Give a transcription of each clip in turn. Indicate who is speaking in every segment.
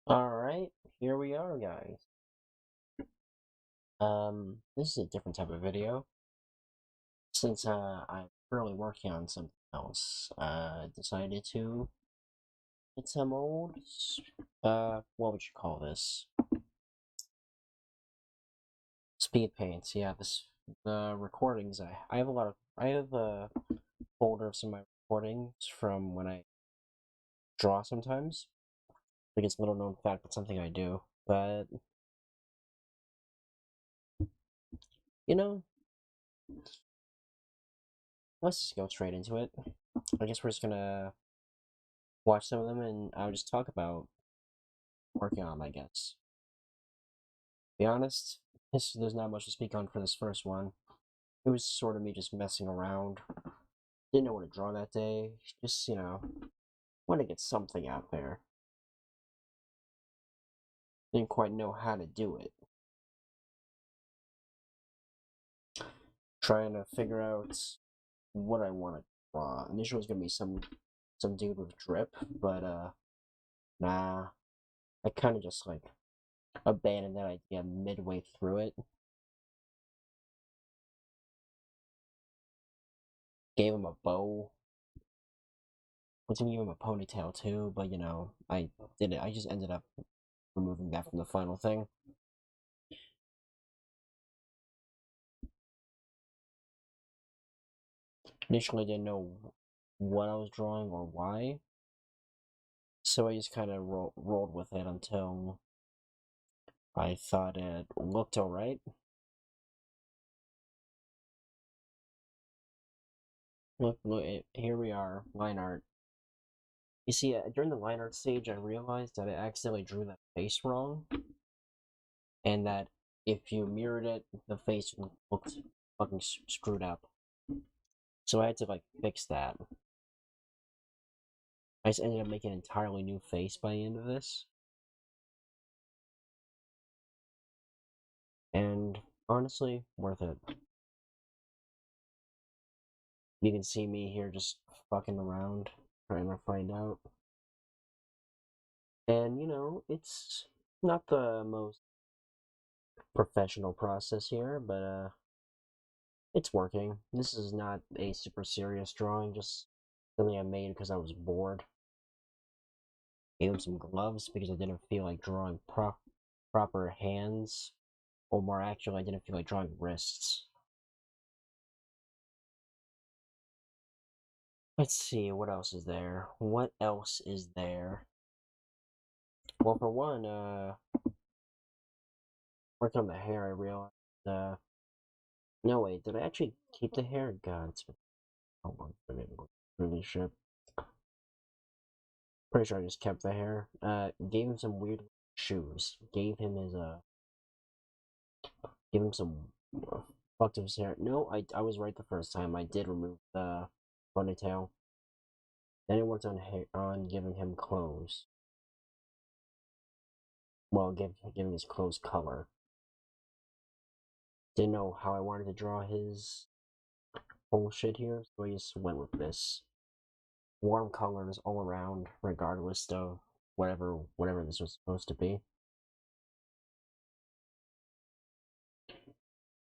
Speaker 1: Alright, here we are, guys. This is a different type of video. Since I'm currently working on something else, I decided to get some old, what would you call this? Speed paints. Yeah, the recordings. I have I have a folder of some of my recordings from when I draw sometimes. I think it's a little known fact, but something I do. But, you know, let's just go straight into it. I guess we're just gonna watch some of them and I'll just talk about working on them, I guess. To be honest, there's not much to speak on for this first one. It was sort of me just messing around. Didn't know what to draw that day. Just, want to get something out there. Didn't quite know how to do it. Trying to figure out what I want to draw. Initially it was gonna be some dude with drip, but nah. I kinda just abandoned that idea midway through it. Gave him a bow. Was gonna give him a ponytail too, but I did it. I just ended up removing that from the final thing. Initially, I didn't know what I was drawing or why, so I just kind of rolled with it until I thought it looked alright. Look, here we are, line art. You see, during the line art stage, I realized that I accidentally drew that face wrong, and that if you mirrored it, the face looked fucking screwed up. So I had to fix that. I just ended up making an entirely new face by the end of this. And honestly, worth it. You can see me here just fucking around, trying to find out. And it's not the most professional process here, but it's working. This is not a super serious drawing, just something I made because I was bored. Gave him some gloves because I didn't feel like drawing proper hands, or more actually, I didn't feel like drawing wrists. Let's see, what else is there? What else is there? Well, for one, working on the hair, I realized, no wait, did I actually keep the hair? God, it's been how long I didn't go through this shit. Pretty sure I just kept the hair. Gave him some weird shoes. Gave him some fucked up his hair. No, I was right the first time. I did remove the ponytail. Then I worked on giving him clothes. Well, giving his clothes color. Didn't know how I wanted to draw his whole shit here, so I just went with this. Warm colors all around, regardless of whatever this was supposed to be.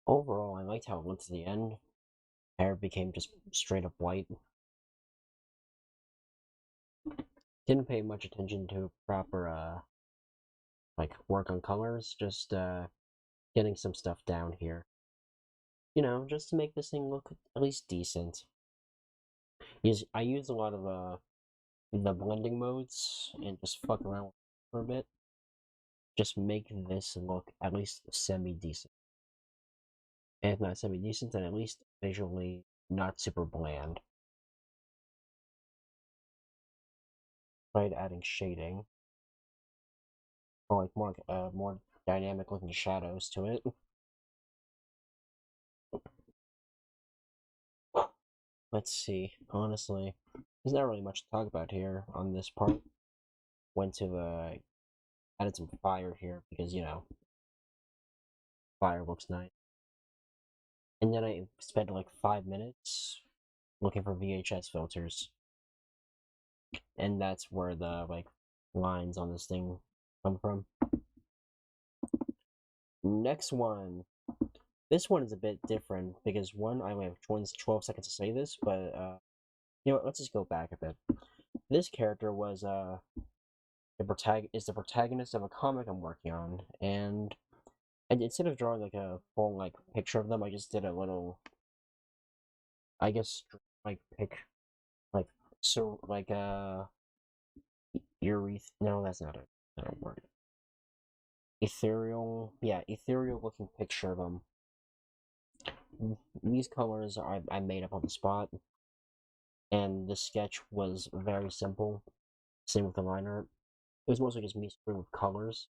Speaker 1: Overall, I liked how it looked at the end. Hair became just straight up white. Didn't pay much attention to proper work on colors, just getting some stuff down here. Just to make this thing look at least decent. I use a lot of the blending modes and just fuck around with it for a bit. Just make this look at least semi-decent. And if not semi-decent, then at least visually not super bland. Tried adding shading, or more dynamic looking shadows to it. Let's see. Honestly, there's not really much to talk about here on this part. Went to added some fire here because fire looks nice. And then I spent like 5 minutes looking for VHS filters, and that's where the lines on this thing come from. Next one. This one is a bit different because one, I only have 12 seconds to say this, but you know what? Let's just go back a bit. This character was is the protagonist of a comic I'm working on, and instead of drawing like a full like picture of them, I just did a little, I guess, like like so like no, that's not a word. Ethereal, yeah, ethereal looking picture of them. These colors I made up on the spot, and the sketch was very simple. Same with the line art. It was mostly just me screwing with colors.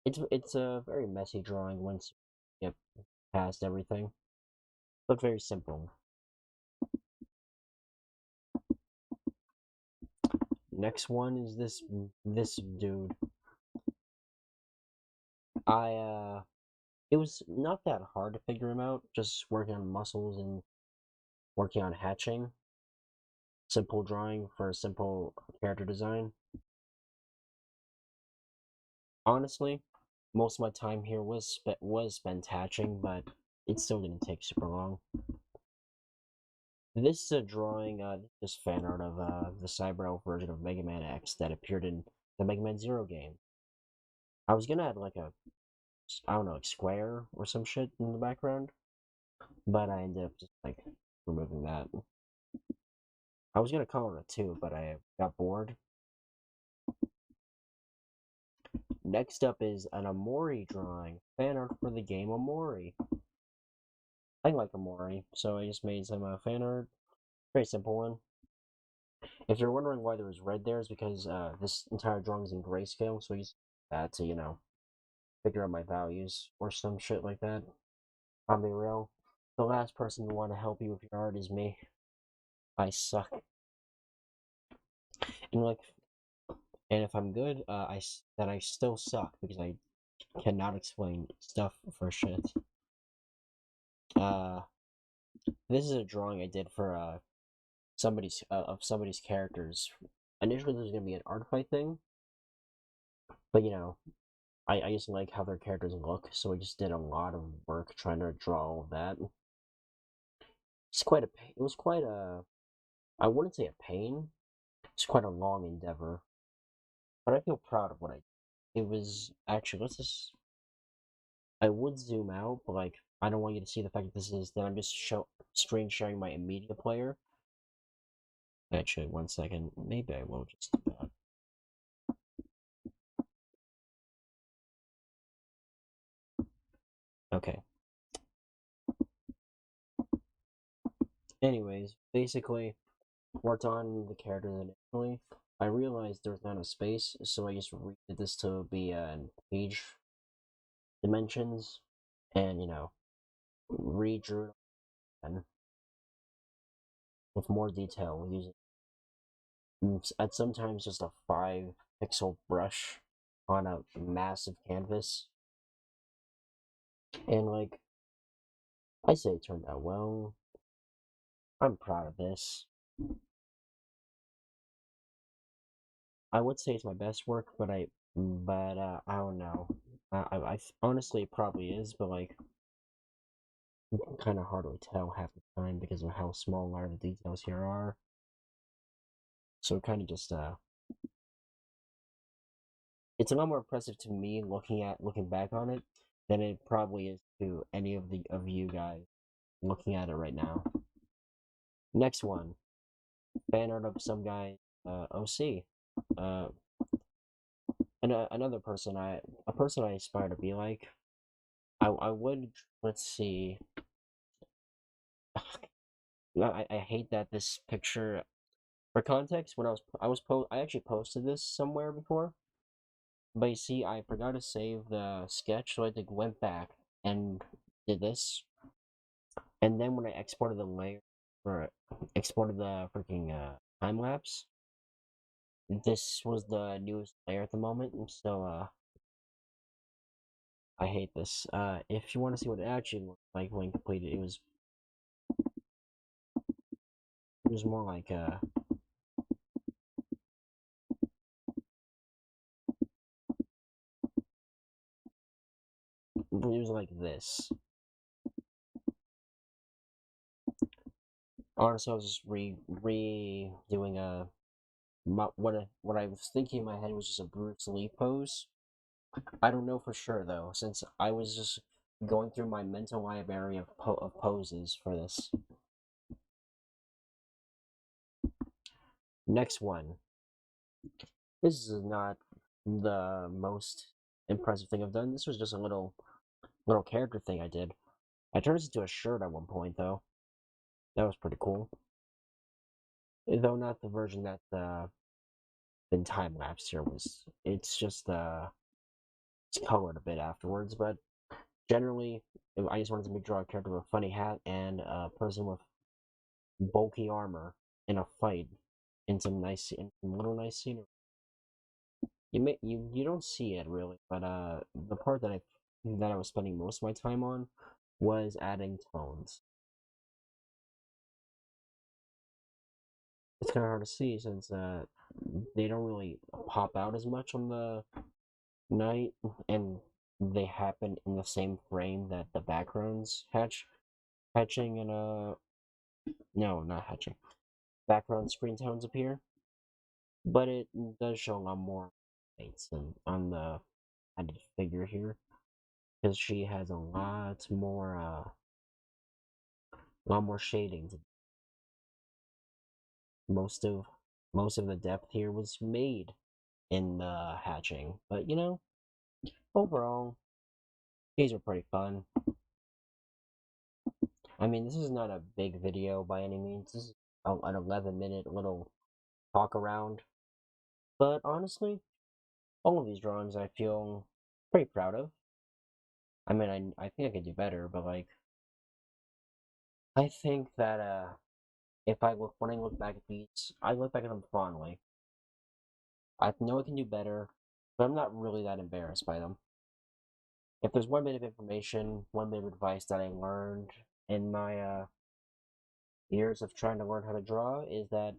Speaker 1: It's a very messy drawing once you get past everything, but very simple. Next one is this dude. It was not that hard to figure him out. Just working on muscles and working on hatching. Simple drawing for a simple character design. Honestly, most of my time here was spent hatching, but it still didn't take super long. This is a drawing, just fan art of the Cyber Elf version of Mega Man X that appeared in the Mega Man Zero game. I was gonna add like I don't know, like square or some shit in the background, but I ended up just like removing that. I was gonna color it too, but I got bored. Next up is an Amori drawing, fan art for the game Amori. I like Amori, so I just made some fan art. Very simple one. If you're wondering why there was red there, it's because this entire drawing is in grayscale, so I use that to, you know, figure out my values or some shit like that. I'll be real. The last person to want to help you with your art is me. I suck. And like, and if I'm good, then I still suck because I cannot explain stuff for shit. Uh, this is a drawing I did for somebody's of somebody's characters. Initially, there was gonna be an art fight thing, but you know, I just like how their characters look, so I just did a lot of work trying to draw all of that. It was quite a, I wouldn't say a pain. It's quite a long endeavor, but I feel proud of what I did. It was actually, I would zoom out, but like, I don't want you to see the fact that I'm just screen sharing my media player. Actually, one second. Maybe I will just do that. Okay. Anyways, basically, worked on the characters initially. I realized there was not enough space, so I just redid this to be page dimensions, and you know, redrew it again with more detail using at sometimes just a 5 pixel brush on a massive canvas. And like I say, it turned out well. I'm proud of this. I would say it's my best work, I don't know. Honestly, it probably is, but like kind of hard to tell half the time because of how small a lot of the details here are. So kind of just it's a lot more impressive to me looking back on it than it probably is to any of you guys looking at it right now. Next one, fan art of some guy, OC, uh, and another person a person I aspire to be like. I would let's see. I hate that this picture. For context, when I actually posted this somewhere before, but you see, I forgot to save the sketch, so I like went back and did this, and then when I exported the layer or exported the freaking time lapse, this was the newest layer at the moment, so I hate this. If you want to see what it actually looked like when completed, it was more like was like this. Honestly, I was just redoing what I was thinking in my head was just a Bruce Lee pose. I don't know for sure though, since I was just going through my mental library of poses for this. Next one. This is not the most impressive thing I've done. This was just a little character thing I did. I turned this into a shirt at one point though. That was pretty cool. Though not the version that been time lapsed here was. It's just it's colored a bit afterwards, but generally I just wanted to draw a character with a funny hat and a person with bulky armor in a fight in some little nice scenery. You don't see it really, but the part that I was spending most of my time on was adding tones. It's kind of hard to see since they don't really pop out as much on the night, and they happen in the same frame that the backgrounds hatching and no, not hatching. Background screen tones appear, but it does show a lot more lights than on the added figure here because she has a lot more shading. Most of most of the depth here was made in the hatching, but you know, overall, these are pretty fun. I mean, this is not a big video by any means. This is an 11-minute little talk around, but honestly, all of these drawings I feel pretty proud of. I mean, I think I could do better, but like, I think that if when I look back at these, I look back at them fondly. I know I can do better, but I'm not really that embarrassed by them. If there's one bit of information, one bit of advice that I learned in my years of trying to learn how to draw, is that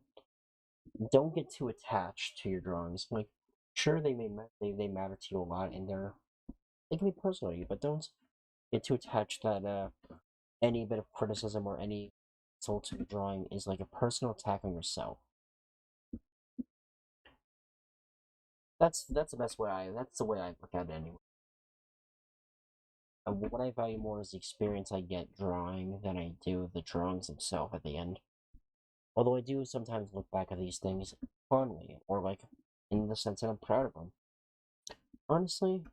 Speaker 1: don't get too attached to your drawings. Like, sure, they matter to you a lot, and they can be personal to you, but don't get too attached that any bit of criticism or any insult to your drawing is like a personal attack on yourself. That's the way I look at it anyway. What I value more is the experience I get drawing than I do the drawings themselves at the end. Although I do sometimes look back at these things fondly, or like in the sense that I'm proud of them. Honestly,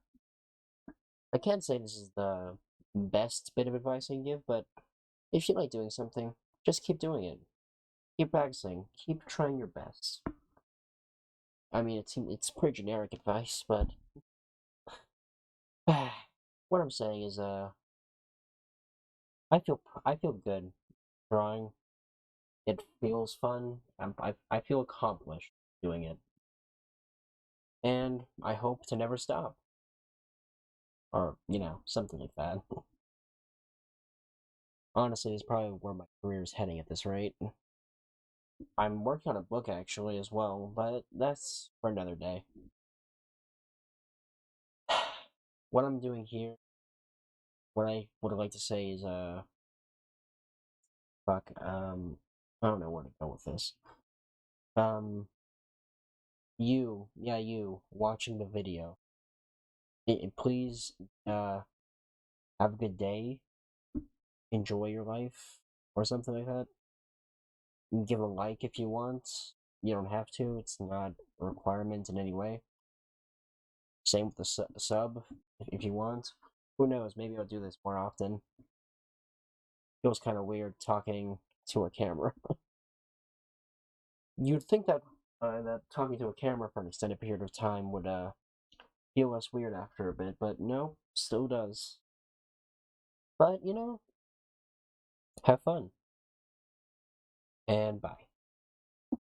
Speaker 1: I can't say this is the best bit of advice I can give, but if you like doing something, just keep doing it. Keep practicing. Keep trying your best. I mean, it's pretty generic advice, but what I'm saying is, I feel good drawing. It feels fun. I feel accomplished doing it, and I hope to never stop, or something like that. Honestly, it's probably where my career is heading at this rate. I'm working on a book actually as well, but that's for another day. What I'm doing here, what I would like to say is, fuck, I don't know where to go with this. Um, you watching the video, please, have a good day, enjoy your life, or something like that. Give a like if you want. You don't have to. It's not a requirement in any way. Same with the sub, if you want. Who knows? Maybe I'll do this more often. Feels kind of weird talking to a camera. You'd think that talking to a camera for an extended period of time would feel less weird after a bit, but no, still does. But have fun and bye.